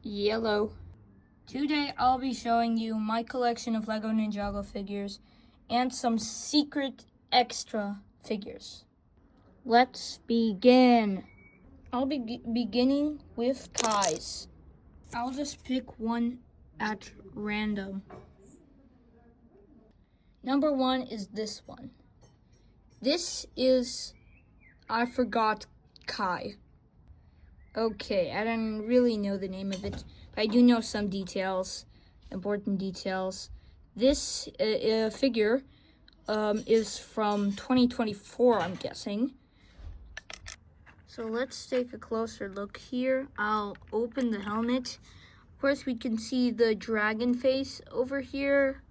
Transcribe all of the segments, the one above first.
Yellow. Today I'll be showing you my collection of Lego Ninjago figures and some secret extra figures. Let's begin. I'll be beginning with Kai's. I'll just pick one at random. Number one is this one. This is, I forgot, Kai. Okay, I don't really know the name of it, but I do know some details, important details. This figure is from 2024, I'm guessing. So let's take a closer look here. I'll open the helmet. Of course, we can see the dragon face over here.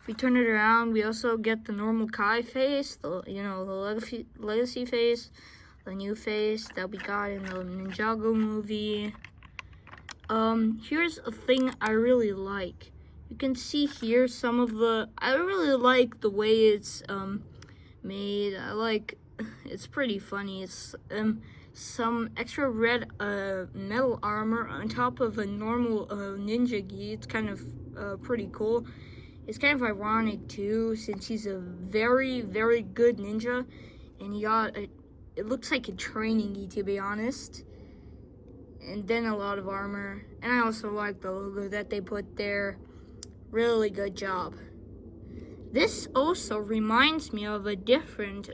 If we turn it around, we also get the normal Kai face, the legacy face, the new face that we got in the Ninjago movie. Here's a thing I really like. You can see here some of the, I really like the way it's made. It's pretty funny. It's some extra red metal armor on top of a normal ninja gi. It's kind of pretty cool. It's kind of ironic too, since he's a very, very good ninja, and he got it looks like a training gi, to be honest. And then a lot of armor. And I also like the logo that they put there. Really good job. This also reminds me of a different,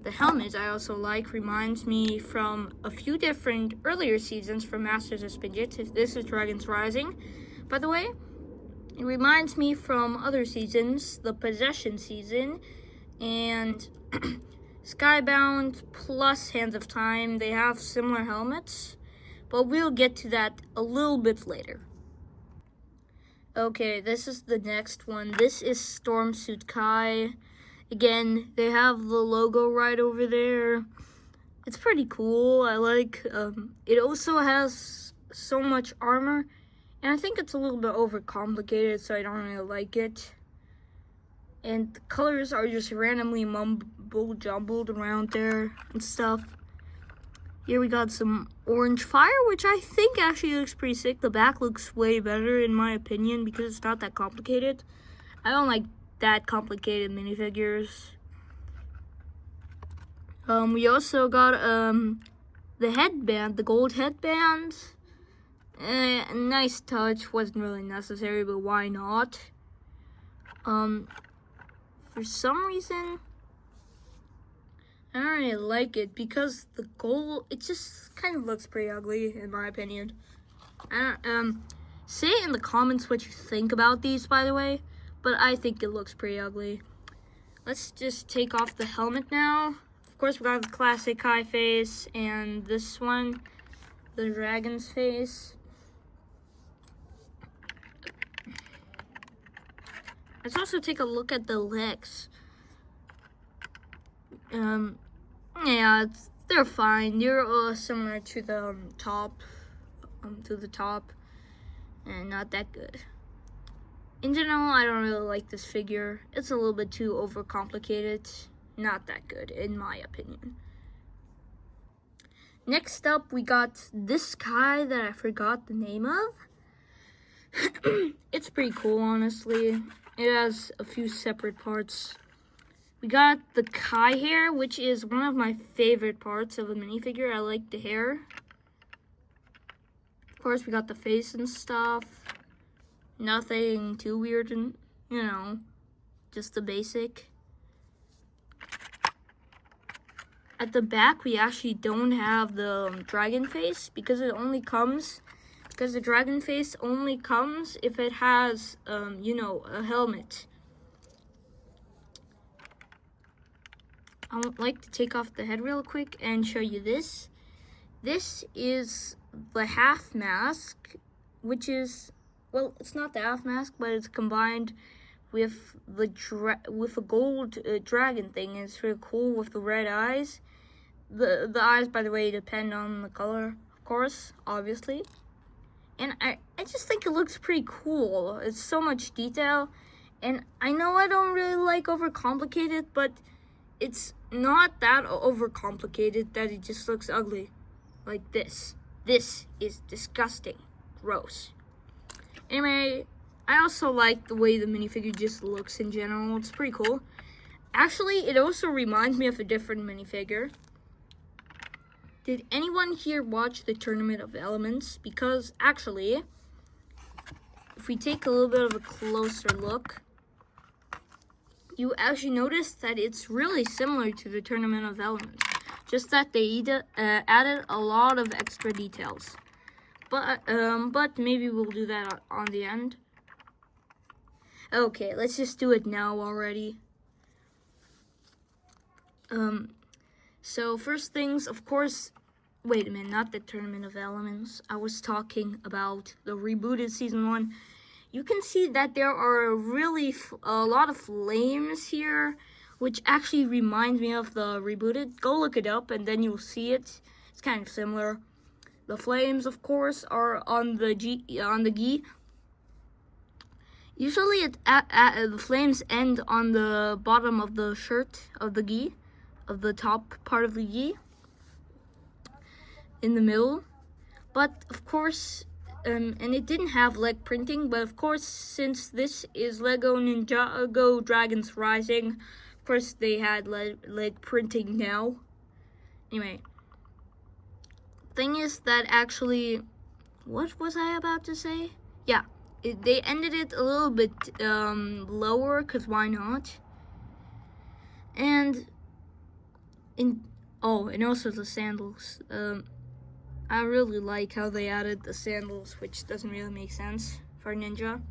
the helmet I also like reminds me from a few different earlier seasons from Masters of Spinjit. This is Dragon's Rising, by the way. It reminds me from other seasons, the Possession season, and Skybound plus Hands of Time. They have similar helmets, but we'll get to that a little bit later. Okay, this is the next one. This is Stormsuit Kai. Again, they have the logo right over there. It's pretty cool. I like, it also has so much armor, and I think it's a little bit overcomplicated, so I don't really like it. And the colors are just randomly jumbled around there and stuff. Here we got some orange fire, which I think actually looks pretty sick. The back looks way better in my opinion because it's not that complicated. I don't like that complicated minifigures. We also got the headband, the gold headband. Nice touch, wasn't really necessary, but why not? For some reason, I don't really like it because the gold, it just kind of looks pretty ugly in my opinion. Say in the comments what you think about these, by the way, but I think it looks pretty ugly. Let's just take off the helmet now. Of course, we got the classic Kai face and this one, the dragon's face. Let's also take a look at the legs. Yeah, they're fine. They're similar to the top, and not that good. In general, I don't really like this figure. It's a little bit too overcomplicated. Not that good, in my opinion. Next up, we got this guy that I forgot the name of. It's pretty cool, honestly. It has a few separate parts. We got the Kai hair, which is one of my favorite parts of a minifigure. I like the hair. Of course, we got the face and stuff. Nothing too weird, and just the basic. At the back, we actually don't have the dragon face because it only comes. Because the dragon face only comes if it has, a helmet. I would like to take off the head real quick and show you this. This is the half mask, which is, well, it's not the half mask, but it's combined with with a gold dragon thing. And it's really cool with the red eyes. The eyes, by the way, depend on the color, of course, obviously. And I just think it looks pretty cool. It's so much detail. And I know I don't really like overcomplicated, but it's not that overcomplicated that it just looks ugly. Like this. This is disgusting. gross. Anyway, I also like the way the minifigure just looks in general. It's pretty cool. Actually, it also reminds me of a different minifigure. Did anyone here watch the Tournament of Elements? Because actually, if we take a little bit of a closer look, you actually notice that it's really similar to the Tournament of Elements. Just that they added a lot of extra details. But maybe we'll do that on the end. Okay, let's just do it now already. So first things, of course, wait a minute, not the Tournament of Elements. I was talking about the rebooted season 1. You can see that there are really a lot of flames here, which actually reminds me of the rebooted. Go look it up and then you'll see it. It's kind of similar. The flames, of course, are on the gi. Usually the flames end on the bottom of the shirt of the gi, of the top part of the gi, in the middle. But of course, and it didn't have leg printing, but of course, since this is Lego Ninjago Dragons Rising, of course they had leg printing now. Anyway, thing is that actually, what was I about to say? Yeah, they ended it a little bit lower, because why not? And and also the sandals. I really like how they added the sandals, which doesn't really make sense for Ninja.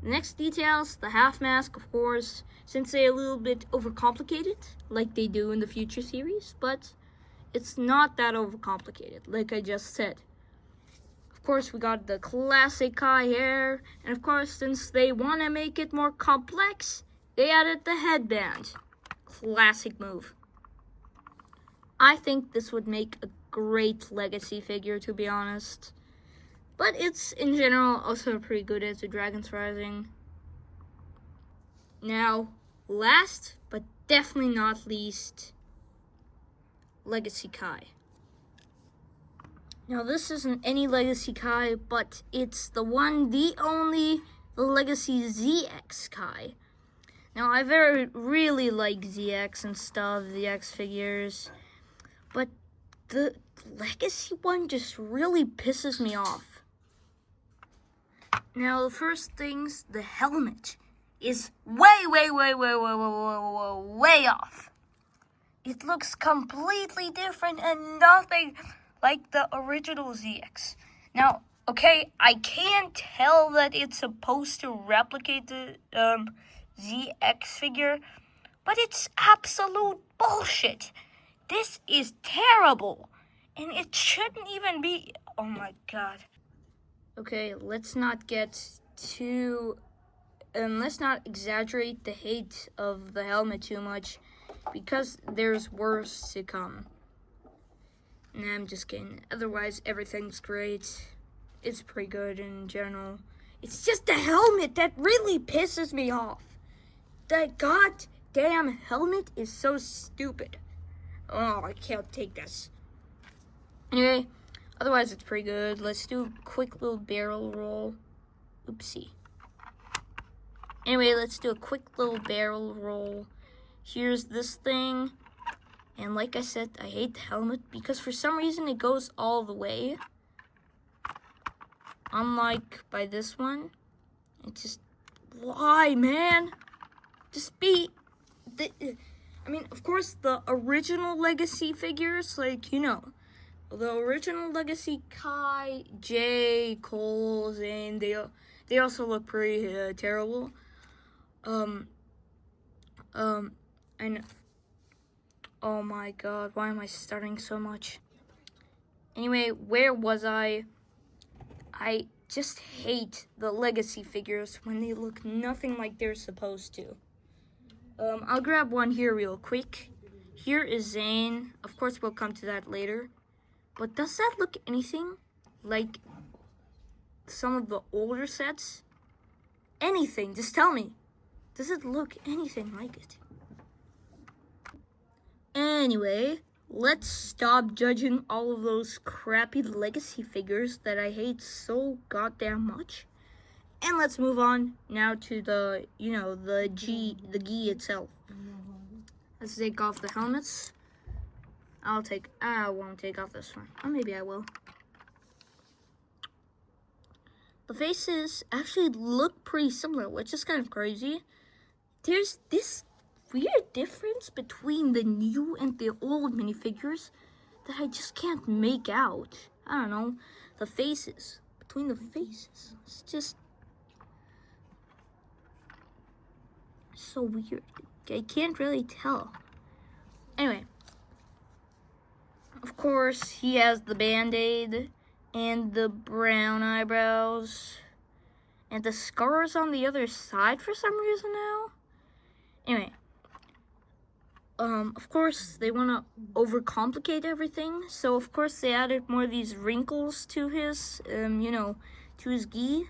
The next details, the half mask, of course, since they're a little bit overcomplicated, like they do in the future series, but it's not that overcomplicated, like I just said. Of course, we got the classic Kai hair, and of course, since they want to make it more complex, they added the headband. Classic move. I think this would make a great legacy figure, to be honest. But it's, in general, also pretty good as a Dragons Rising. Now, last, but definitely not least, Legacy Kai. Now, this isn't any Legacy Kai, but it's the one, the only, the Legacy ZX Kai. Now, I really like ZX and stuff, ZX figures, but the Legacy one just really pisses me off. Now, the first things, the helmet is way off. It looks completely different and nothing like the original ZX. Now, okay, I can't tell that it's supposed to replicate the ZX figure, but it's absolute bullshit. This is terrible, and it shouldn't even be. Oh my god. Okay, let's not get too. Let's not exaggerate the hate of the helmet too much, because there's worse to come. Nah, I'm just kidding. Otherwise, everything's great. It's pretty good in general. It's just the helmet that really pisses me off. The goddamn helmet is so stupid. Oh, I can't take this. Anyway, otherwise it's pretty good. Let's do a quick little barrel roll. Oopsie. Anyway, let's do a quick little barrel roll. Here's this thing. And like I said, I hate the helmet because for some reason it goes all the way. Unlike by this one. It just, why, man? Just be... I mean, of course, the original Legacy figures, like, you know, the original Legacy Kai, Jay, Cole, Zane, they also look pretty terrible. And oh my god, why am I stuttering so much? Anyway, where was I? I just hate the Legacy figures when they look nothing like they're supposed to. I'll grab one here real quick. Here is Zane. Of course, we'll come to that later. But does that look anything like some of the older sets? Anything, just tell me. Does it look anything like it? Anyway, let's stop judging all of those crappy legacy figures that I hate so goddamn much. And let's move on now to the, the gi itself. Let's take off the helmets. I won't take off this one. Or maybe I will. The faces actually look pretty similar, which is kind of crazy. There's this weird difference between the new and the old minifigures that I just can't make out. I don't know. The faces. Between the faces. It's just so weird. I can't really tell. Anyway. Of course, he has the band-aid and the brown eyebrows and the scars on the other side for some reason now. Anyway, of course, they want to overcomplicate everything, so of course they added more of these wrinkles to his, to his gi.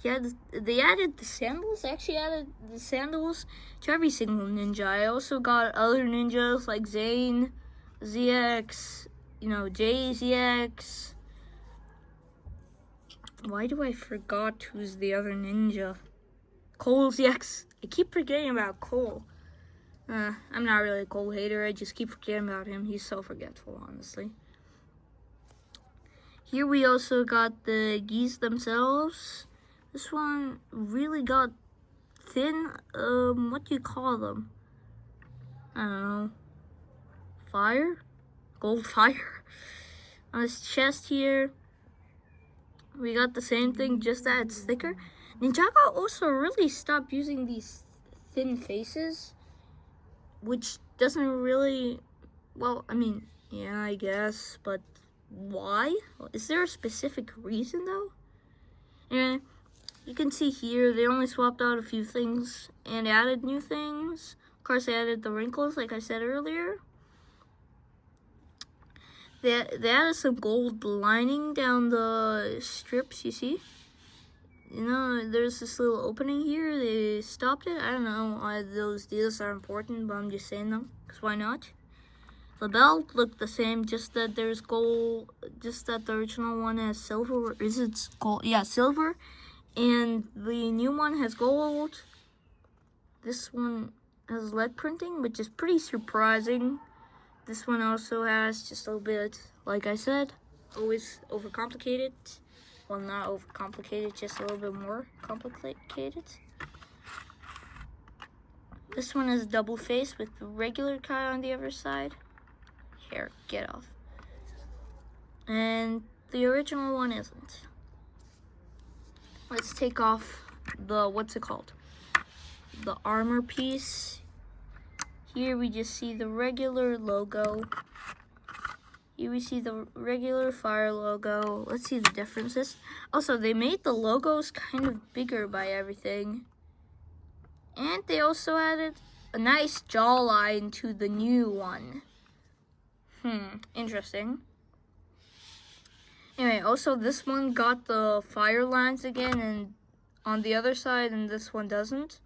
They added the sandals. They actually added the sandals to every single ninja. I also got other ninjas like Zane, ZX, JZX. Why do I forgot who's the other ninja? Cole ZX. I keep forgetting about Cole. I'm not really a Cole hater. I just keep forgetting about him. He's so forgetful, honestly. Here we also got the geese themselves. This one really got thin. What do you call them? I don't know. Fire? Gold fire. On his chest here, we got the same thing, just that it's thicker. Ninjago also really stopped using these thin faces, which doesn't really, well, I mean, yeah, I guess, but why? Is there a specific reason though? Anyway, you can see here, they only swapped out a few things and added new things. Of course, they added the wrinkles, like I said earlier. They added some gold lining down the strips, you see? There's this little opening here. They stopped it. I don't know why those deals are important, but I'm just saying them, because why not? The belt looked the same, just that there's gold, just that the original one has silver, or is it gold? Yeah, silver. And the new one has gold. This one has lead printing, which is pretty surprising. This one also has just a little bit, like I said, always overcomplicated. Well, not overcomplicated, just a little bit more complicated. This one is double face with the regular cut on the other side. Here, get off. And the original one isn't. Let's take off the, what's it called? The armor piece. Here we just see the regular logo. Here we see the regular fire logo. Let's see the differences. Also, they made the logos kind of bigger by everything. And they also added a nice jawline to the new one. Interesting. Anyway, also this one got the fire lines again and on the other side, and this one doesn't.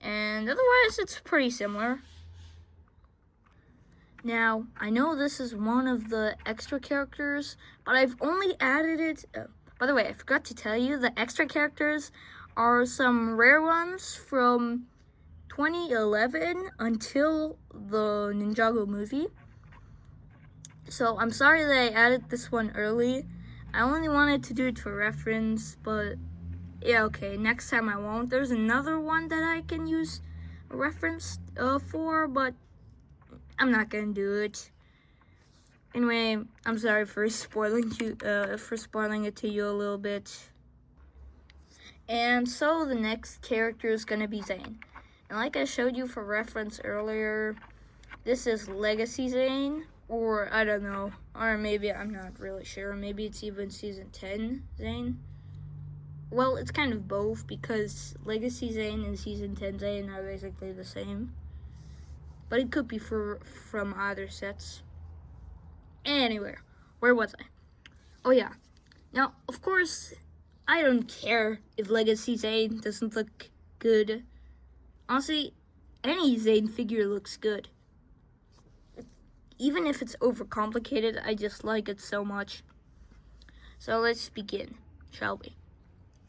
And otherwise, it's pretty similar. Now, I know this is one of the extra characters, but I've only added it. By the way, I forgot to tell you, the extra characters are some rare ones from 2011 until the Ninjago movie. So, I'm sorry that I added this one early. I only wanted to do it for reference, but yeah, okay, next time I won't. There's another one that I can use a reference for, but I'm not gonna do it. Anyway, I'm sorry for spoiling it to you a little bit. And so the next character is gonna be Zane. And like I showed you for reference earlier, this is Legacy Zane, or I don't know, or maybe I'm not really sure. Maybe it's even season 10 Zane. Well, it's kind of both, because Legacy Zane and Season 10 Zane are basically the same. But it could be from either sets. Anyway, where was I? Oh yeah. Now, of course, I don't care if Legacy Zane doesn't look good. Honestly, any Zane figure looks good. even if it's overcomplicated, I just like it so much. So let's begin, shall we?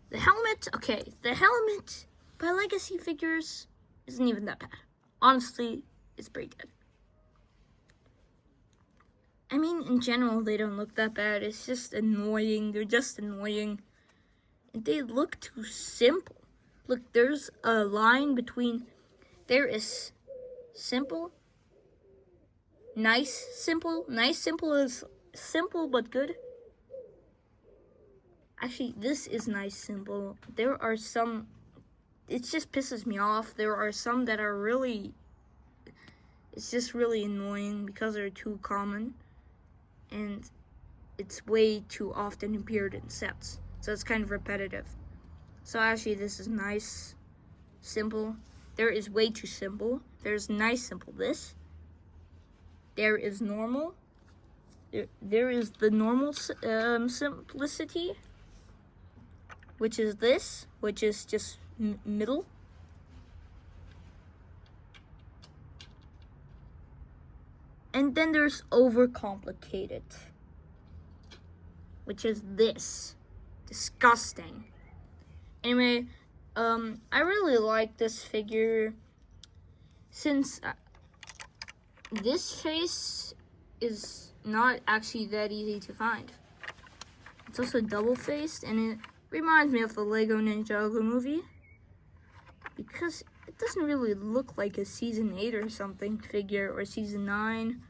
The helmet, okay, the helmet by Legacy Figures isn't even that bad. Honestly, it's pretty good. I mean, in general, they don't look that bad. It's just annoying. They're just annoying. And they look too simple. Look, there's a line between, there is simple, nice simple. Nice simple is simple but good. Actually, this is nice simple. There are some, it just pisses me off. There are some that are really, it's just really annoying because they're too common. And it's way too often appeared in sets. So it's kind of repetitive. So actually this is nice, simple. There is way too simple. There's nice, simple this. There is normal. There is the normal simplicity, which is this, which is just middle. And then there's overcomplicated, which is this. Disgusting. Anyway, I really like this figure since this face is not actually that easy to find. It's also double-faced, and it reminds me of the Lego Ninjago movie because it doesn't really look like a season 8 or something figure or season 9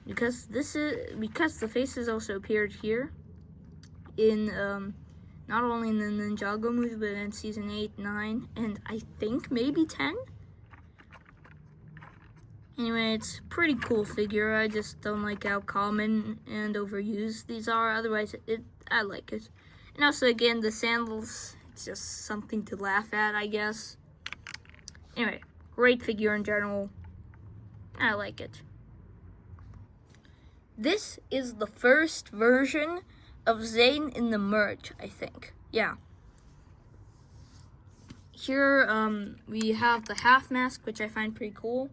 because the faces also appeared here in not only in the Ninjago movie but in season 8, 9, and I think maybe 10. Anyway, it's a pretty cool figure. I just don't like how common and overused these are. Otherwise, I like it. And also, again, the sandals, it's just something to laugh at, I guess. Anyway, great figure in general. I like it. This is the first version of Zane in the merge, I think. Yeah. Here, we have the half mask, which I find pretty cool.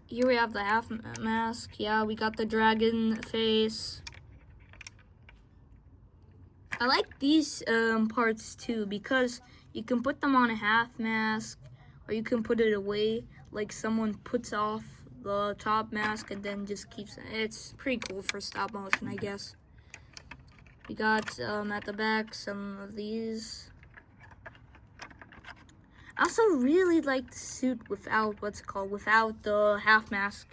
Here we have the half mask. Yeah, we got the dragon face. I like these parts too because you can put them on a half mask or you can put it away like someone puts off the top mask and then just keeps it. It's pretty cool for stop motion, I guess. We got at the back some of these. I also really like the suit without without the half mask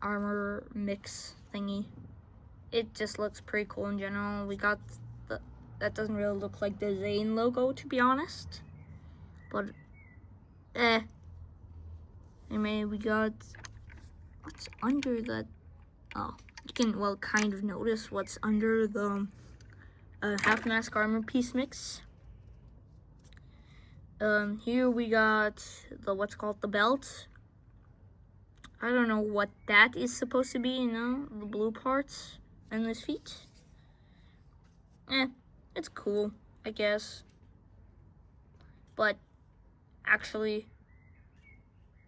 armor mix thingy. It just looks pretty cool in general. We got that doesn't really look like the Zane logo, to be honest. But anyway, we got what's under that. Oh, you can kind of notice what's under the half mask armor piece mix. Here we got the belt. I don't know what that is supposed to be, you know, the blue parts and his feet. It's cool, I guess. But actually,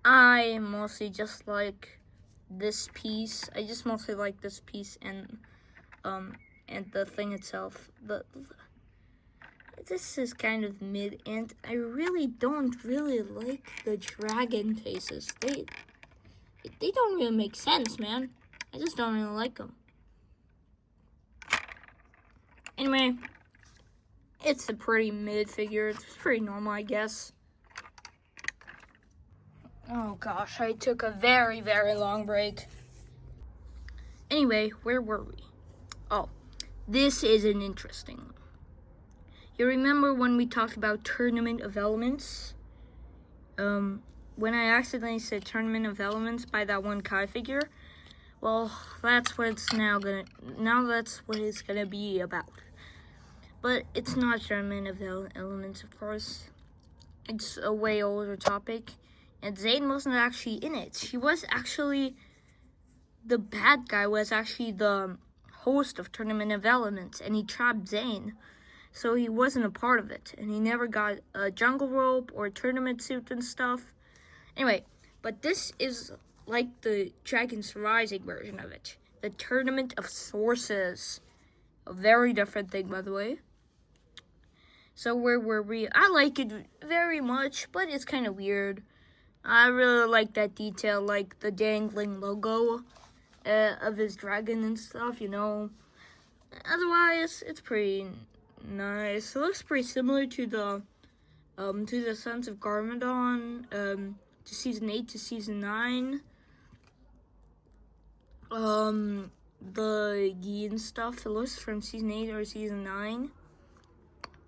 I mostly just like this piece. I just mostly like this piece and the thing itself. This is kind of mid, and I really don't like the dragon faces. They don't really make sense, man. I just don't really like them. Anyway, it's a pretty mid figure. It's pretty normal, I guess. Oh gosh, I took a very, very long break. Anyway, where were we? Oh, this is an interesting one. You remember when we talked about Tournament of Elements? When I accidentally said Tournament of Elements by that one Kai figure, well, that's what it's that's what it's gonna be about. But it's not Tournament of Elements, of course. It's a way older topic, and Zane wasn't actually in it. She was actually, the bad guy was actually the host of Tournament of Elements, and he trapped Zane. So he wasn't a part of it, and he never got a jungle rope or tournament suit and stuff. Anyway, but this is like the Dragon's Rising version of it. The Tournament of Sources. A very different thing, by the way. So where were we? I like it very much, but it's kind of weird. I really like that detail, like the dangling logo of his dragon and stuff, you know. Otherwise, it's pretty nice. It looks pretty similar to the Sons of Garmadon, to season 8 to season 9. The gi and stuff. It looks from season 8 or season 9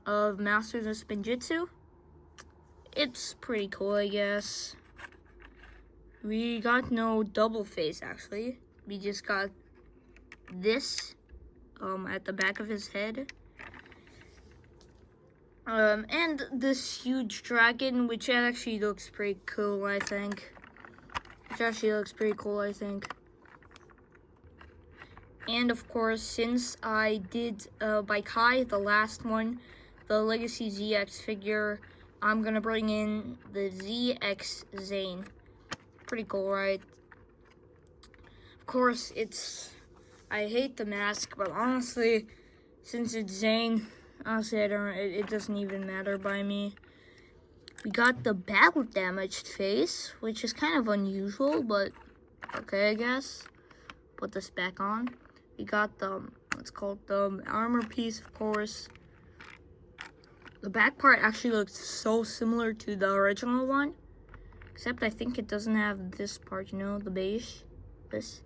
of Masters of Spinjitzu. It's pretty cool, I guess. We got no double face, actually. We just got this at the back of his head. And this huge dragon, which actually looks pretty cool, I think. And of course, since I did by Kai, the last one, the Legacy ZX figure, I'm gonna bring in the ZX Zane. Pretty cool, right? Of course, I hate the mask, but honestly, since it's Zane, honestly, it doesn't even matter by me. We got the battle damaged face, which is kind of unusual, but okay, I guess. Put this back on. We got the, what's called the armor piece, of course. The back part actually looks so similar to the original one, except I think it doesn't have this part, you know, the beige, this.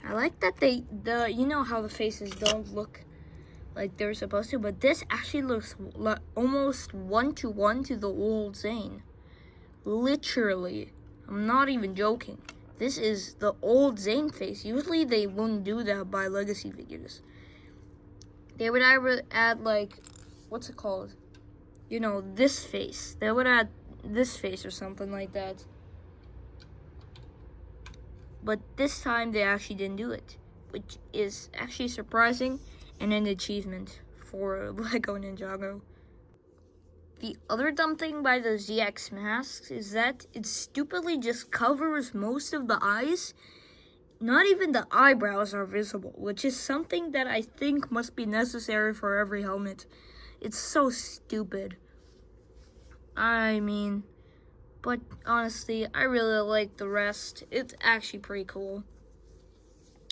I like that you know how the faces don't look like they're supposed to, but this actually looks almost one-to-one to the old Zane. Literally, I'm not even joking. This is the old Zane face. Usually they wouldn't do that by Legacy figures. They would either add, like, what's it called? You know, this face. They would add this face or something like that. But this time they actually didn't do it, which is actually surprising and an achievement for Lego Ninjago. The other dumb thing by the ZX masks is that it stupidly just covers most of the eyes. Not even the eyebrows are visible, which is something that I think must be necessary for every helmet. It's so stupid. I mean, but honestly, I really like the rest. It's actually pretty cool.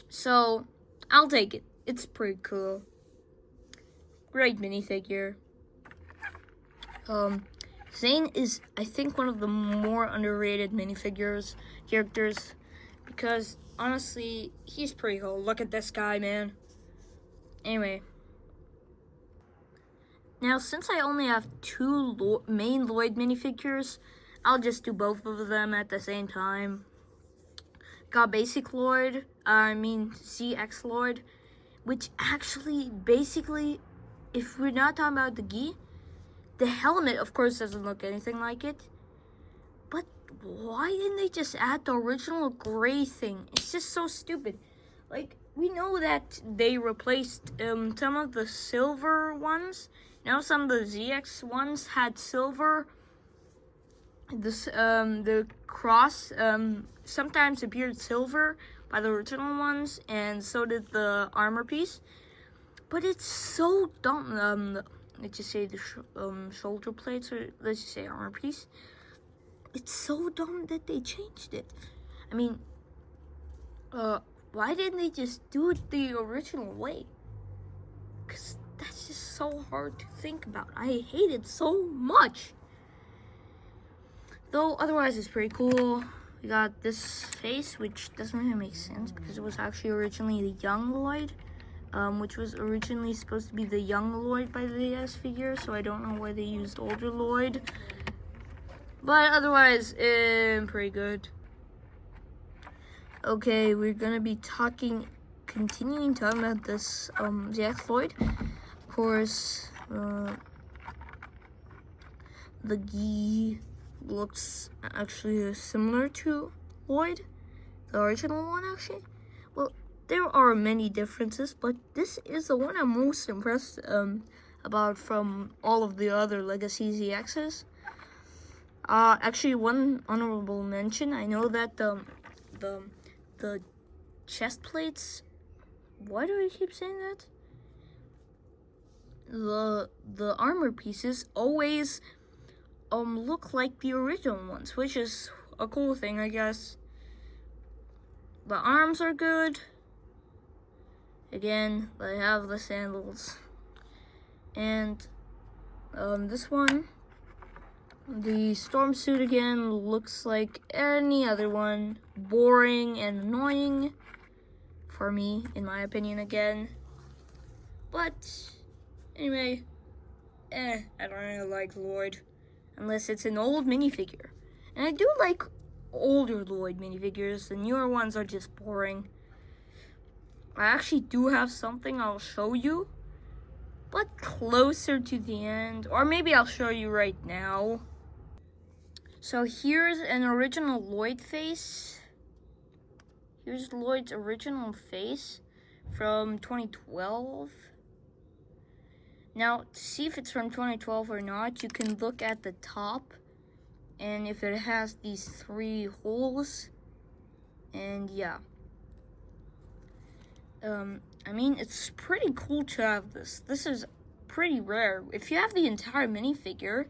So, I'll take it. It's pretty cool. Great minifigure. Zane is, I think, one of the more underrated minifigures characters, because honestly, he's pretty cool. Look at this guy, man. Anyway, now since I only have two main Lloyd minifigures, I'll just do both of them at the same time. Got Basic Lloyd, ZX Lloyd, which actually, basically, if we're not talking about the gi, the helmet, of course, doesn't look anything like it. But why didn't they just add the original gray thing? It's just so stupid. Like, we know that they replaced some of the silver ones. You know, some of the ZX ones had silver. The cross sometimes appeared silver by the original ones, and so did the armor piece. But it's so dumb. Let's just say the shoulder plates, or let's just say armor piece. It's so dumb that they changed it. I mean, why didn't they just do it the original way? Because that's just so hard to think about. I hate it so much. Though, otherwise, it's pretty cool. We got this face, which doesn't really make sense because it was actually originally the young Lloyd, which was originally supposed to be the young Lloyd by the S figure, so I don't know why they used older Lloyd. But otherwise, pretty good. Okay, we're gonna be continuing talking about this ZX Lloyd. Of course, the gi looks actually similar to Lloyd, the original one actually. Well, there are many differences, but this is the one I'm most impressed about from all of the other Legacy ZXs. Actually, one honorable mention. I know that the chest plates. Why do I keep saying that? The armor pieces always look like the original ones, which is a cool thing, I guess. The arms are good. Again, they have the sandals. And this one, the storm suit again looks like any other one. Boring and annoying for me, in my opinion again. But anyway, I don't really like Lloyd unless it's an old minifigure. And I do like older Lloyd minifigures. The newer ones are just boring. I actually do have something I'll show you, but closer to the end, or maybe I'll show you right now. So here's an original Lloyd face. Here's Lloyd's original face from 2012. Now, to see if it's from 2012 or not, you can look at the top, and if it has these 3 holes, and yeah. I mean, it's pretty cool to have this. This is pretty rare. If you have the entire minifigure,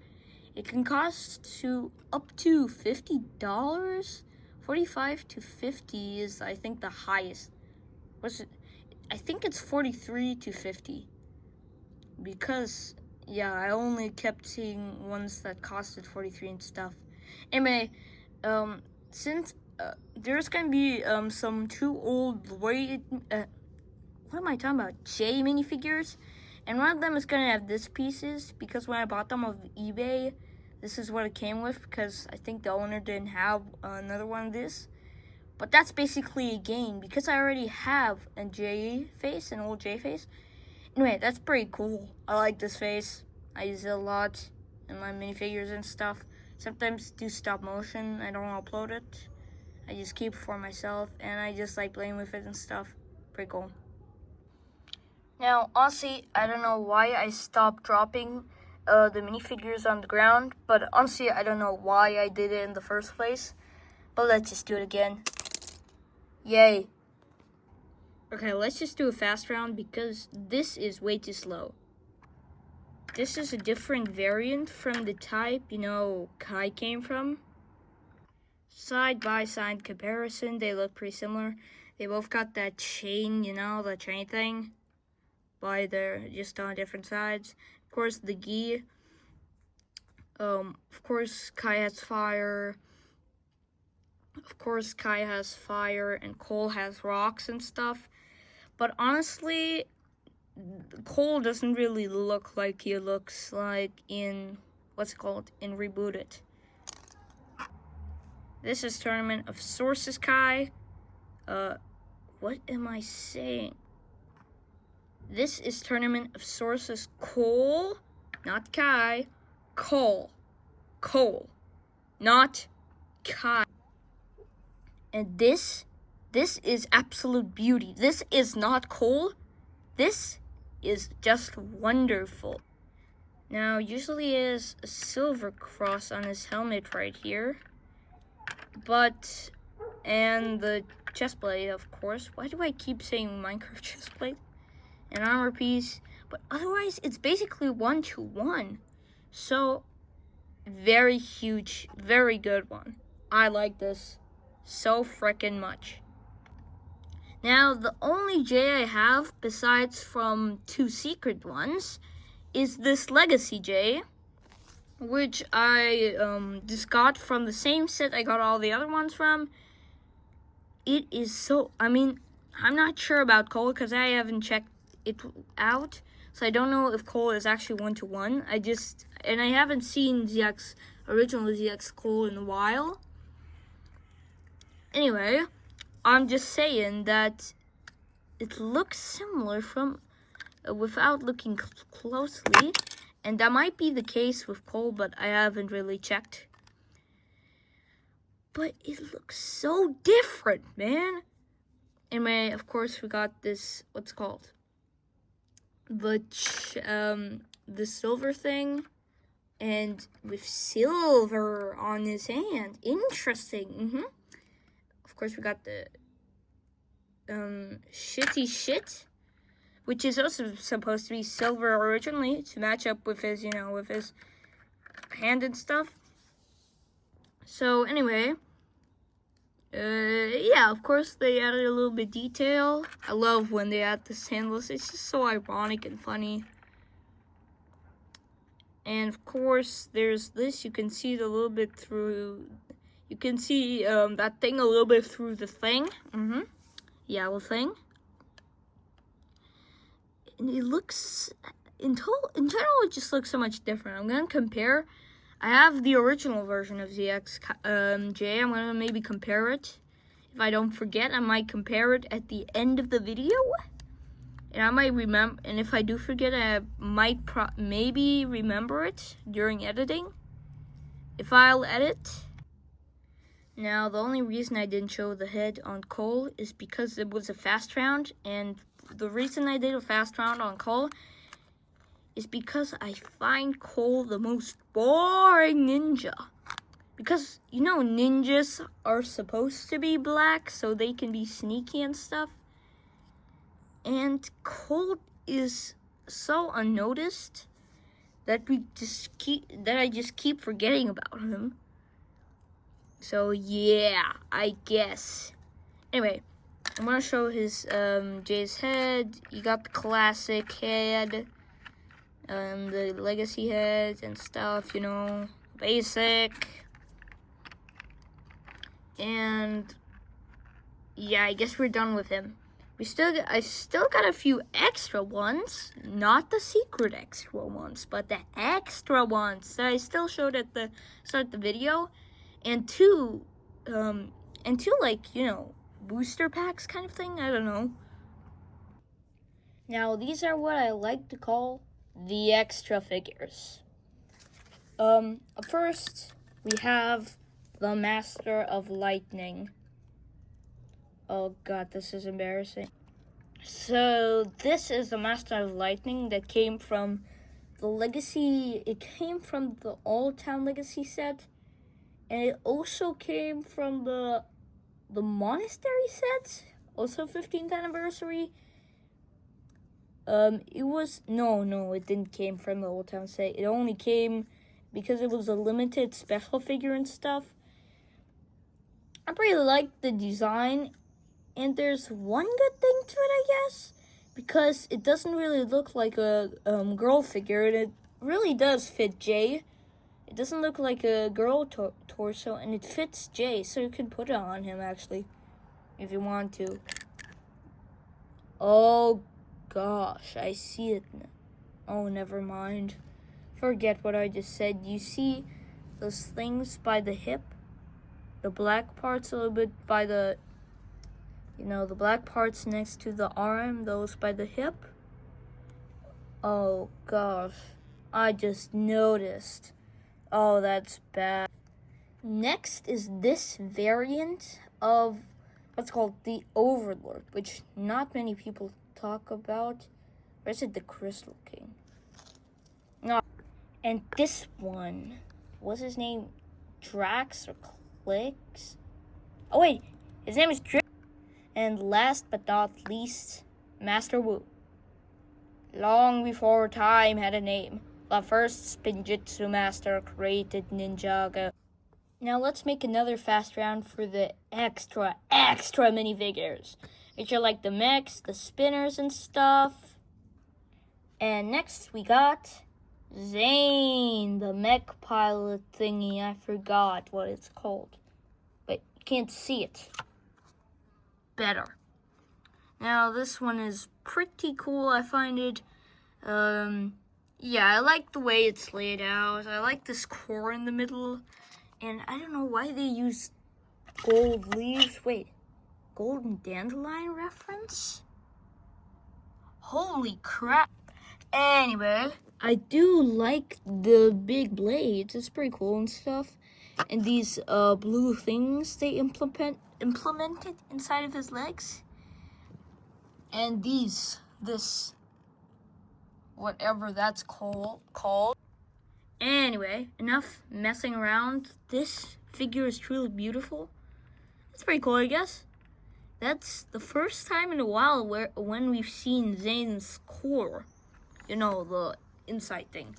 it can cost up to $50. 45 to 50 is, I think, the highest. I think it's 43 to 50. Because, yeah, I only kept seeing ones that costed 43 and stuff. Anyway, since there's gonna be some 2 old Lloyd, what am I talking about? J minifigures, and one of them is gonna have this pieces because when I bought them off eBay, this is what it came with because I think the owner didn't have another one of this. But that's basically a game because I already have a J face, an old J face. Anyway, that's pretty cool. I like this face. I use it a lot in my minifigures and stuff. Sometimes do stop motion. I don't upload it. I just keep it for myself, and I just like playing with it and stuff. Pretty cool. Now, honestly, I don't know why I stopped dropping the minifigures on the ground, but honestly, I don't know why I did it in the first place. But let's just do it again. Yay. Okay, let's just do a fast round because this is way too slow. This is a different variant from the type, Kai came from. Side by side comparison, they look pretty similar. They both got that chain, the chain thing. But they're just on different sides. Of course, the gi. Of course, Kai has fire. Of course, Kai has fire and Cole has rocks and stuff. But honestly, Cole doesn't really look like he looks like in, in Rebooted. This is Tournament of Sources Kai. What am I saying? This is Tournament of Sources Cole, not Kai. Cole, not Kai. And this is absolute beauty. This is not Cole. This is just wonderful. Now, usually is a silver cross on his helmet right here. And the chest plate, of course. Why do I keep saying Minecraft chest plate? An armor piece. But otherwise, it's basically 1-to-1. So, very huge, very good one. I like this so freaking much. Now, the only J I have, besides from 2 secret ones, is this Legacy J, which I just got from the same set I got all the other ones from. It is so, I'm not sure about Cole because I haven't checked it out, so I don't know if Cole is actually 1-to-1. I haven't seen original ZX Cole in a while. Anyway, I'm just saying that it looks similar from without looking closely, and that might be the case with Cole, but I haven't really checked. But it looks so different, man. Anyway, of course, we got this, the silver thing, and with silver on his hand. Interesting. Of course, we got the shitty shit, which is also supposed to be silver originally to match up with his, with his hand and stuff. So anyway, yeah, of course they added a little bit detail. I love when they add the sandals. It's just so ironic and funny. And of course, there's this. You can see it a little bit through. You can see that thing a little bit through the thing. Yeah, the thing. And it looks, in general, it just looks so much different. I'm gonna compare. I have the original version of ZXJ. I'm gonna maybe compare it. If I don't forget, I might compare it at the end of the video. And I might remember, and if I do forget, I might maybe remember it during editing, if I'll edit. Now, the only reason I didn't show the head on Cole is because it was a fast round, and the reason I did a fast round on Cole is because I find Cole the most boring ninja. Because, ninjas are supposed to be black, so they can be sneaky and stuff. And Cole is so unnoticed that I just keep forgetting about him. So yeah, I guess. Anyway, I'm gonna show his Jay's head. You got the classic head, the legacy heads and stuff. Basic. And yeah, I guess we're done with him. I still got a few extra ones, not the secret extra ones, but the extra ones that I still showed at the start of the video, and two like, booster packs kind of thing, I don't know. Now, these are what I like to call the extra figures. First, we have the Master of Lightning. Oh god, this is embarrassing. So this is the Master of Lightning that came from the Legacy. It came from the Old Town Legacy set, and it also came from the Monastery set, also 15th anniversary. It didn't came from the Old Town set. It only came because it was a limited special figure and stuff. I really liked the design. And there's one good thing to it, I guess, because it doesn't really look like a girl figure, and it really does fit Jay. It doesn't look like a girl torso, and it fits Jay, so you can put it on him, actually, if you want to. Oh, gosh, I see it now. Oh, never mind. Forget what I just said. You see those things by the hip? The black parts a little bit by the... the black parts next to the arm, those by the hip. Oh gosh, I just noticed. Oh, that's bad. Next is this variant of what's called the Overlord, which not many people talk about. Or is it the Crystal King? No. And this one, what's his name? Drax or Clicks? Oh wait, his name is Drax. And last but not least, Master Wu. Long before time had a name, the first Spinjitzu master created Ninjago. Now let's make another fast round for the extra minifigures, which are like the mechs, the spinners and stuff. And next we got Zane, the mech pilot thingy. I forgot what it's called, but you can't see it. Better. Now this one is pretty cool. I find it, yeah, I like the way it's laid out. I like this core in the middle, and I don't know why they use gold leaves. Wait, golden dandelion reference? Holy crap. Anyway, I do like the big blades. It's pretty cool and stuff. And these blue things they implemented inside of his legs. And this, whatever that's called. Anyway, enough messing around. This figure is truly beautiful. It's pretty cool, I guess. That's the first time in a while when we've seen Zane's core. You know, the inside thing.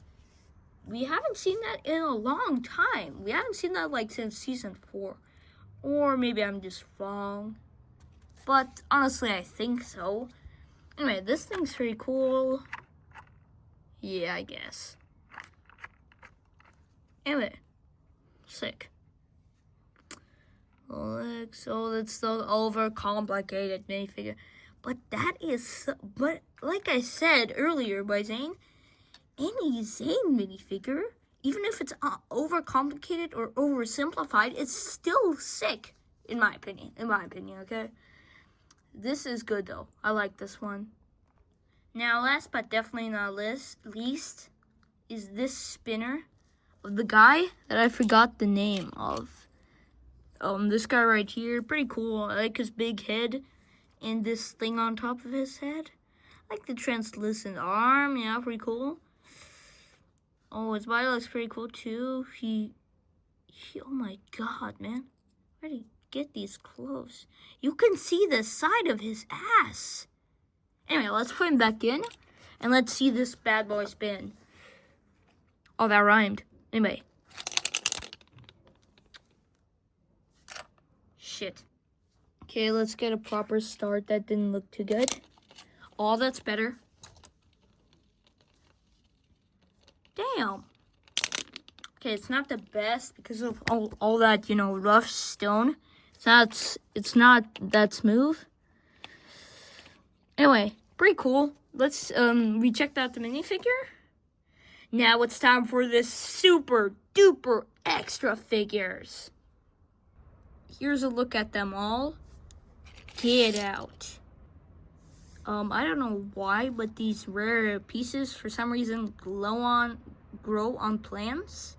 We haven't seen that in a long time. We haven't seen that like since season 4. Or maybe I'm just wrong. But honestly, I think so. Anyway, this thing's pretty cool. Yeah, I guess. Anyway, sick. So that's the overcomplicated minifigure. But but like I said earlier by Zane, any Zane minifigure, even if it's overcomplicated or oversimplified, it's still sick, in my opinion, okay? This is good though. I like this one. Now, last but definitely not least, is this spinner of the guy that I forgot the name of. This guy right here, pretty cool. I like his big head and this thing on top of his head. I like the translucent arm, yeah, pretty cool. Oh, his body looks pretty cool too. Oh my god, man. Where did he get these clothes? You can see the side of his ass. Anyway, let's put him back in and let's see this bad boy spin. Oh, that rhymed. Anyway. Shit. Okay, let's get a proper start. That didn't look too good. Oh, that's better. Damn. Okay, it's not the best because of all that, you know, rough stone. It's not that smooth. Anyway, pretty cool. Let's recheck out the minifigure. Now it's time for the super duper extra figures. Here's a look at them all. Get out. I don't know why, but these rare pieces for some reason grow on plants.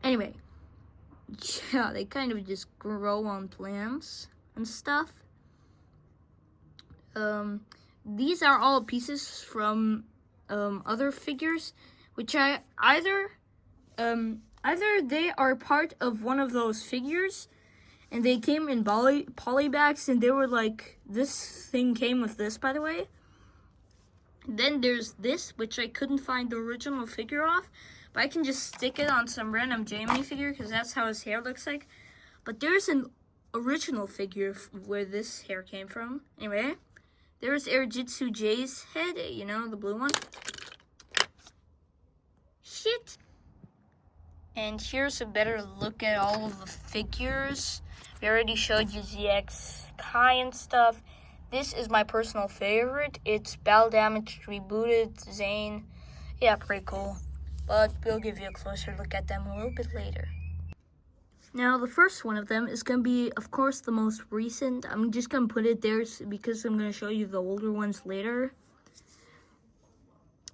Anyway, yeah, they kind of just grow on plants and stuff. These are all pieces from other figures, which either they are part of one of those figures, and they came in poly bags, and they were like, this thing came with this, by the way. Then there's this, which I couldn't find the original figure off, but I can just stick it on some random Jamie figure, because that's how his hair looks like. But there's an original figure where this hair came from. Anyway, there's Erjitsu J's head, you know, the blue one. Shit. And here's a better look at all of the figures. We already showed you ZX Kai and stuff. This is my personal favorite. It's Battle Damaged Rebooted Zane. Yeah, pretty cool. But we'll give you a closer look at them a little bit later. Now, the first one of them is going to be, of course, the most recent. I'm just going to put it there because I'm going to show you the older ones later.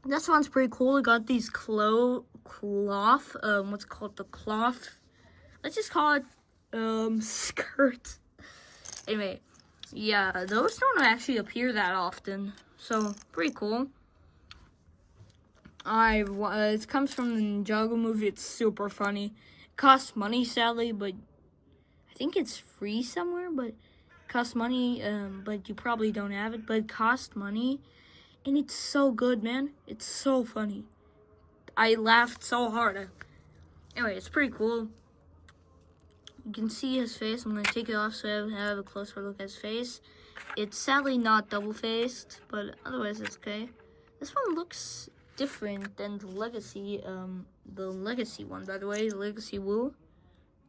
This one's pretty cool. It got these cloth, what's it called? The cloth. Let's just call it, skirt. Anyway, yeah, those don't actually appear that often. So, pretty cool. It comes from the Ninjago movie. It's super funny. It costs money, sadly, but I think it's free somewhere, but it costs money, but you probably don't have it, but it costs money. And it's so good, man. It's so funny. I laughed so hard. Anyway, it's pretty cool. You can see his face. I'm going to take it off so I have a closer look at his face. It's sadly not double-faced, but otherwise it's okay. This one looks different than the Legacy one, by the way, the Legacy Woo.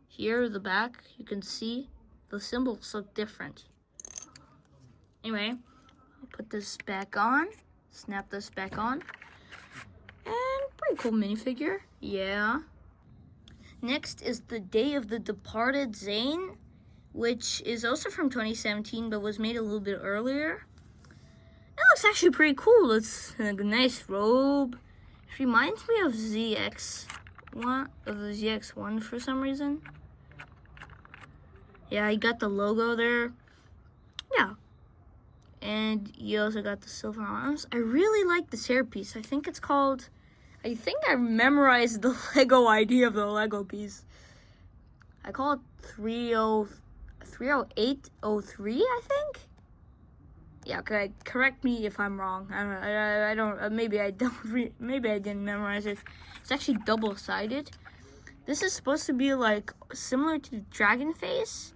Here, the back, you can see the symbols look different. Anyway, I'll put this back on. Snap this back on. And pretty cool minifigure. Yeah. Next is the Day of the Departed Zane, which is also from 2017, but was made a little bit earlier. It looks actually pretty cool. It's a nice robe. It reminds me of ZX1 for some reason. Yeah, you got the logo there. Yeah. And you also got the silver arms. I really like this hairpiece. I think it's called I think I memorized the Lego idea of the Lego piece. I call it 30803, I think. Yeah, okay, correct me if I'm wrong. I don't maybe I don't maybe I didn't memorize it. It's actually double-sided. This is supposed to be like similar to the dragon face,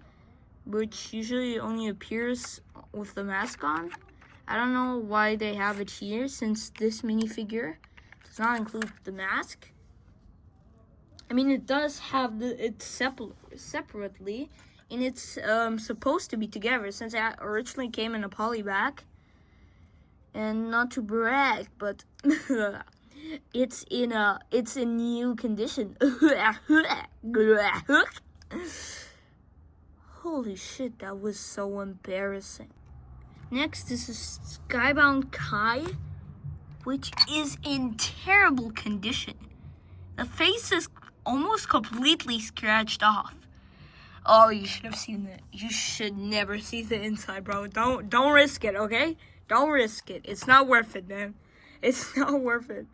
which usually only appears with the mask on. I don't know why they have it here, since this minifigure does not include the mask. I mean, it does have it separately, and it's supposed to be together, since it originally came in a polyback. And not to brag, but it's in new condition. Holy shit, that was so embarrassing. Next is Skybound Kai, which is in terrible condition. The face is almost completely scratched off. Oh, you should have seen it. You should never see the inside, bro. Don't risk it, okay? Don't risk it. It's not worth it, man. It's not worth it.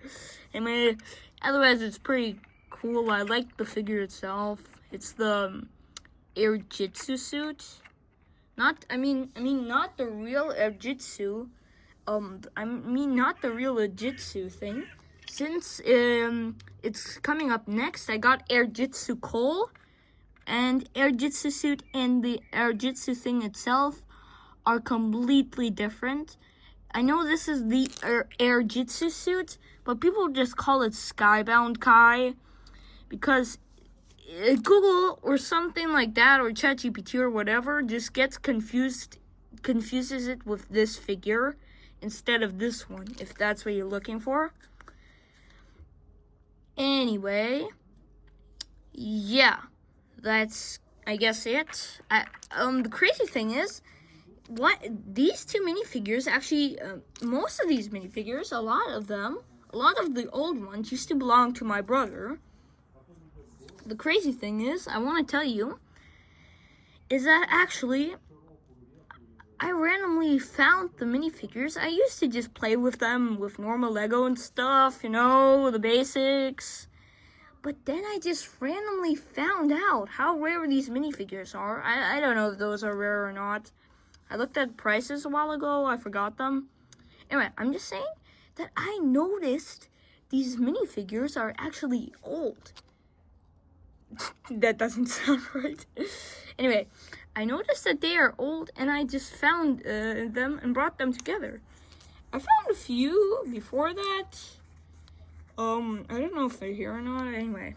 I mean, otherwise it's pretty cool. I like the figure itself. It's the air jitsu suit. Not the real air jitsu. Not the real jitsu thing. Since it's coming up next, I got air jitsu Cole, and air jitsu suit and the air jitsu thing itself are completely different. I know this is the air jitsu suit, but people just call it Skybound Kai because Google or something like that, or ChatGPT or whatever, just confuses it with this figure instead of this one, if that's what you're looking for. Anyway, yeah, that's, I guess, it. The crazy thing is, these two minifigures, actually, most of these minifigures, a lot of the old ones used to belong to my brother. The crazy thing is, I want to tell you, is that actually, I randomly found the minifigures. I used to just play with them with normal Lego and stuff, you know, the basics. But then I just randomly found out how rare these minifigures are. I don't know if those are rare or not. I looked at prices a while ago. I forgot them. Anyway, I'm just saying that I noticed these minifigures are actually old. That doesn't sound right. Anyway, I noticed that they are old, and I just found them and brought them together. I found a few before that. I don't know if they're here or not. Anyway,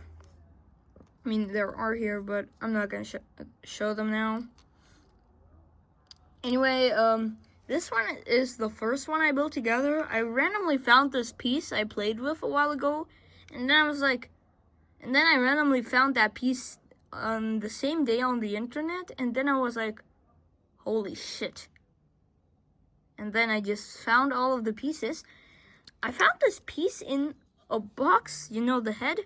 I mean, they are here, but I'm not gonna show them now. Anyway, this one is the first one I built together. I randomly found this piece I played with a while ago, and then I randomly found that piece on the same day on the internet, and then I was like, holy shit. And then I just found all of the pieces. I found this piece in a box, you know, the head.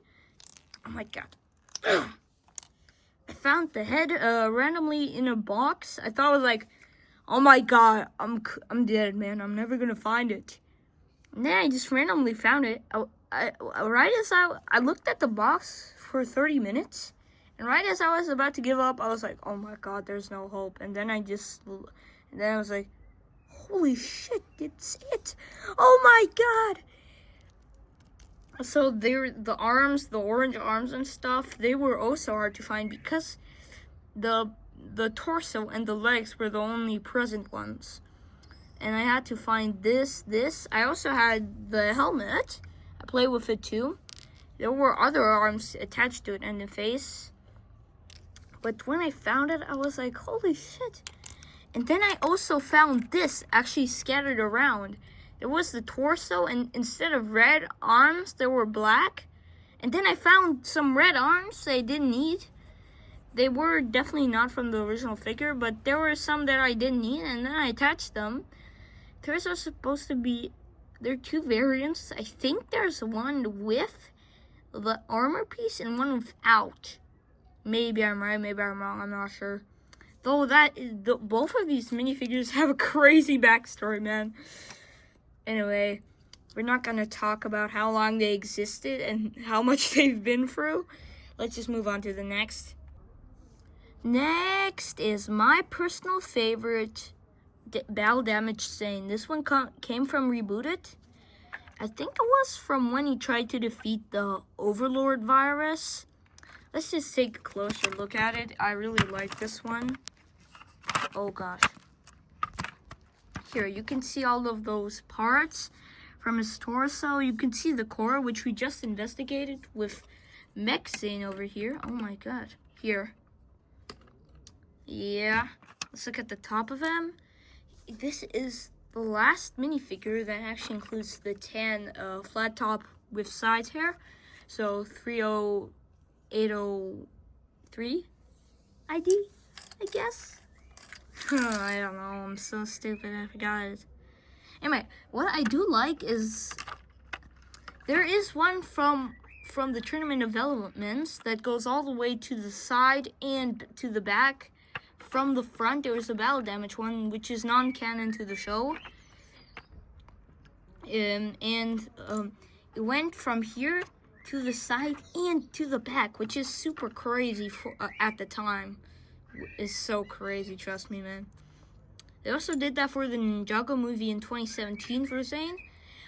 Oh my god. I found the head randomly in a box. I thought it was like, oh my god, I'm dead, man. I'm never gonna find it. And then I just randomly found it. I looked at the box for 30 minutes, and right as I was about to give up, I was like, oh my god, there's no hope. And then I was like, holy shit, it's it. Oh my god. So the arms, the orange arms and stuff, they were also hard to find because the torso and the legs were the only present ones. And I had to find this. I also had the helmet. I played with it too. There were other arms attached to it and the face. But when I found it, I was like, holy shit. And then I also found this actually scattered around. There was the torso, and instead of red arms, there were black. And then I found some red arms I didn't need. They were definitely not from the original figure, but there were some that I didn't need, and then I attached them. There's also supposed to be, there are two variants. I think there's one with the armor piece and one without. Maybe I'm right, maybe I'm wrong, I'm not sure. Though both of these minifigures have a crazy backstory, man. Anyway, We're not going to talk about how long they existed and how much they've been through. Let's just move on to the next. Next is my personal favorite, Battle Damage Sane. This one came from Rebooted. I think it was from when he tried to defeat the Overlord virus. Let's just take a closer look at it. I really like this one. Oh gosh. Here, you can see all of those parts from his torso. You can see the core, which we just investigated with Mexane over here. Oh my god. Here. Yeah. Let's look at the top of him. This is the last minifigure that actually includes the tan flat top with side hair. So 30803 ID, I guess. I don't know. I'm so stupid. I forgot it. Anyway, what I do like is there is one from the Tournament of Elements that goes all the way to the side and to the back. From the front, there was a Battle Damage one, which is non-canon to the show. It went from here to the side and to the back, which is super crazy for at the time. It's so crazy, trust me, man. They also did that for the Ninjago movie in 2017 for Zane,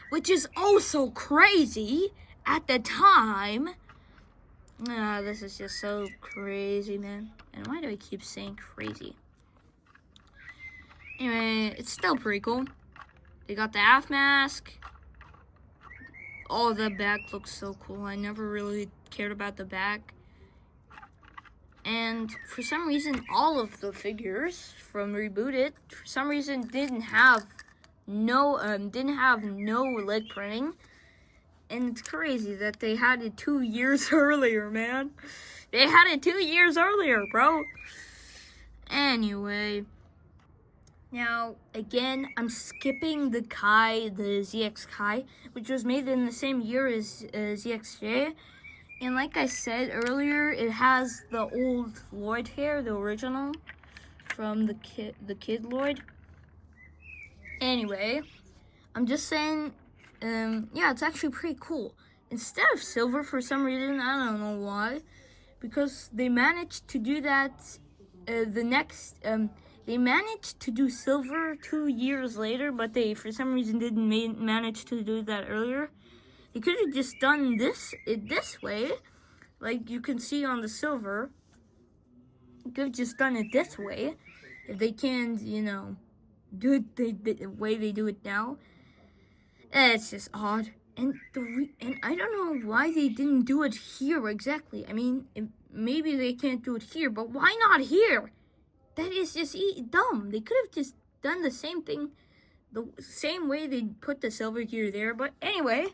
which is also crazy at the time. This is just so crazy, man. And why do I keep saying crazy? Anyway, it's still pretty cool. They got the half mask. Oh, the back looks so cool. I never really cared about the back. And for some reason, all of the figures from Rebooted, for some reason, didn't have no leg printing. And it's crazy that they had it 2 years earlier, man. They had it 2 years earlier, bro. Anyway. Now, again, I'm skipping the ZX Kai, which was made in the same year as ZXJ. And like I said earlier, it has the old Lloyd hair, the original, from the kid Lloyd. Anyway, I'm just saying, yeah, it's actually pretty cool. Instead of silver, for some reason, I don't know why, because they managed to do that they managed to do silver 2 years later, but they, for some reason, didn't manage to do that earlier. They could have just done this way, like you can see on the silver. You could have just done it this way, if they can, do it the way they do it now. It's just odd, and I don't know why they didn't do it here exactly. I mean, maybe they can't do it here, but why not here? That is just dumb. They could have just done the same thing, the same way they put the silver gear there. But anyway,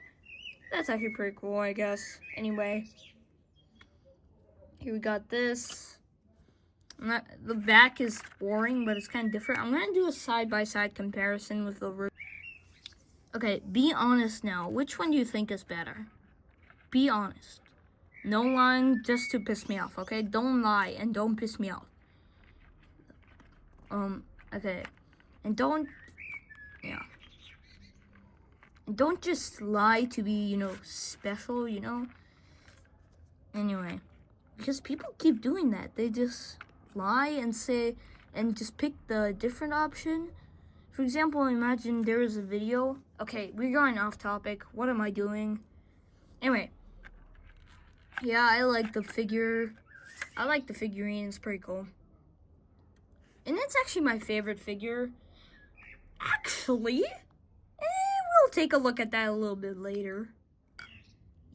that's actually pretty cool, I guess. Anyway, here we got this. The back is boring, but it's kind of different. I'm gonna do a side-by-side comparison with the. Okay, be honest now. Which one do you think is better? Be honest. No lying just to piss me off, okay? Don't lie and don't piss me off. Okay. And don't just lie to be, special, Anyway, because people keep doing that. They just lie and say, and just pick the different option. For example, imagine there is a video. Okay, we're going off topic. What am I doing? Anyway. Yeah, I like the figure. I like the figurine. It's pretty cool. And it's actually my favorite figure. Actually, we'll take a look at that a little bit later.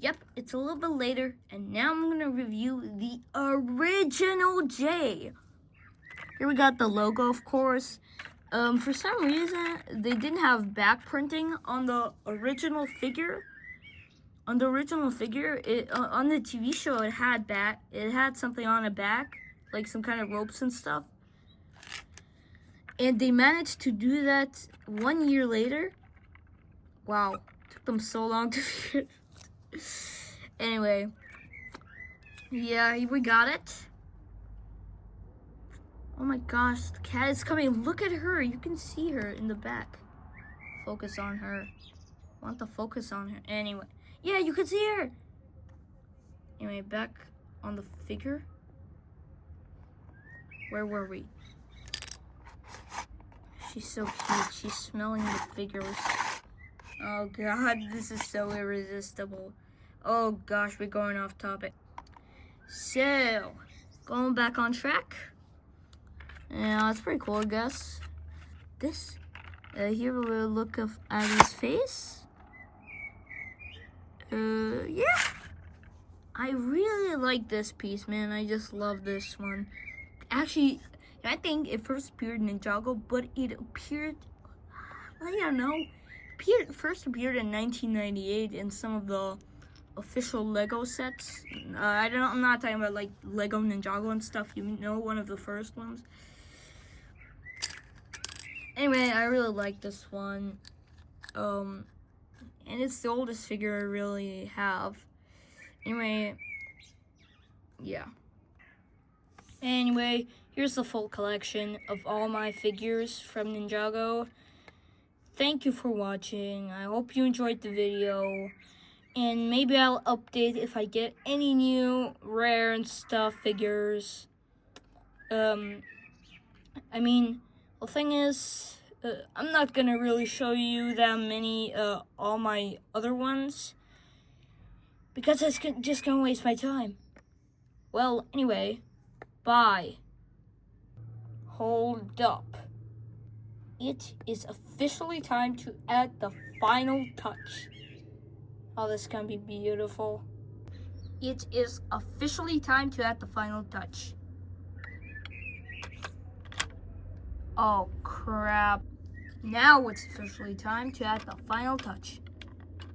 Yep, it's a little bit later. And now I'm going to review the original J. Here we got the logo, of course. For some reason, they didn't have back printing on the original figure. On the original figure, on the TV show, it had something on the back, like some kind of ropes and stuff. And they managed to do that 1 year later. Wow, took them so long to figure it. Anyway, yeah, we got it. Oh my gosh, the cat is coming. Look at her. You can see her in the back. Focus on her. I want to focus on her. Anyway, yeah, you can see her. Anyway, back on the figure. Where were we? She's so cute. She's smelling the figures. Oh god, this is so irresistible. Oh gosh, we're going off topic. So, going back on track. Yeah, it's pretty cool, I guess. This, here we'll look at his face. Yeah. I really like this piece, man. I just love this one. Actually, I think it first appeared in Ninjago, but it appeared, I don't know, first appeared in 1998 in some of the official Lego sets. I don't know, I'm not talking about like Lego Ninjago and stuff, you know, one of the first ones. Anyway, I really like this one. And it's the oldest figure I really have. Anyway, yeah. Anyway, here's the full collection of all my figures from Ninjago. Thank you for watching. I hope you enjoyed the video. And maybe I'll update if I get any new rare and stuff figures. I mean, the thing is, I'm not gonna really show you that many, all my other ones, because it's just gonna waste my time. Well, anyway, bye. Hold up. It is officially time to add the final touch. Oh, this is gonna be beautiful. It is officially time to add the final touch. Oh, crap. Now it's officially time to add the final touch.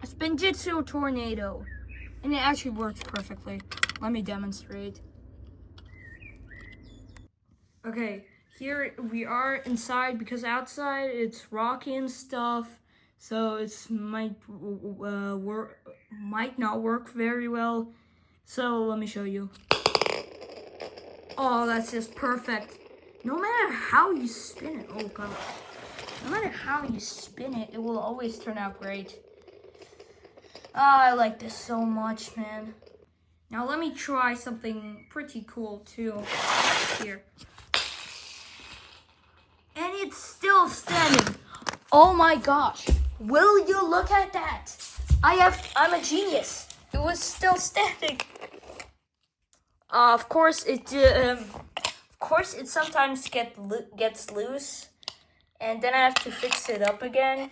A Spinjitzu Tornado. And it actually works perfectly. Let me demonstrate. Okay, here we are inside because outside it's rocky and stuff. So it might not work very well. So let me show you. Oh, that's just perfect. No matter how you spin it, oh god. No matter how you spin it, it will always turn out great. I like this so much, man. Now let me try something pretty cool too. Here. And it's still standing. Oh my gosh. Will you look at that? I'm a genius. It was still standing. Of course it sometimes gets loose, and then I have to fix it up again.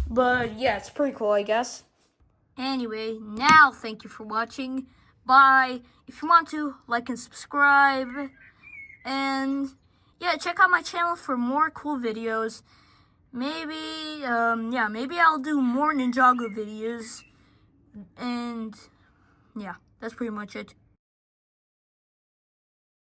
But yeah, it's pretty cool, I guess. Anyway, now thank you for watching. Bye. If you want to, like and subscribe, and yeah, check out my channel for more cool videos. Maybe maybe I'll do more Ninjago videos, and yeah, that's pretty much it.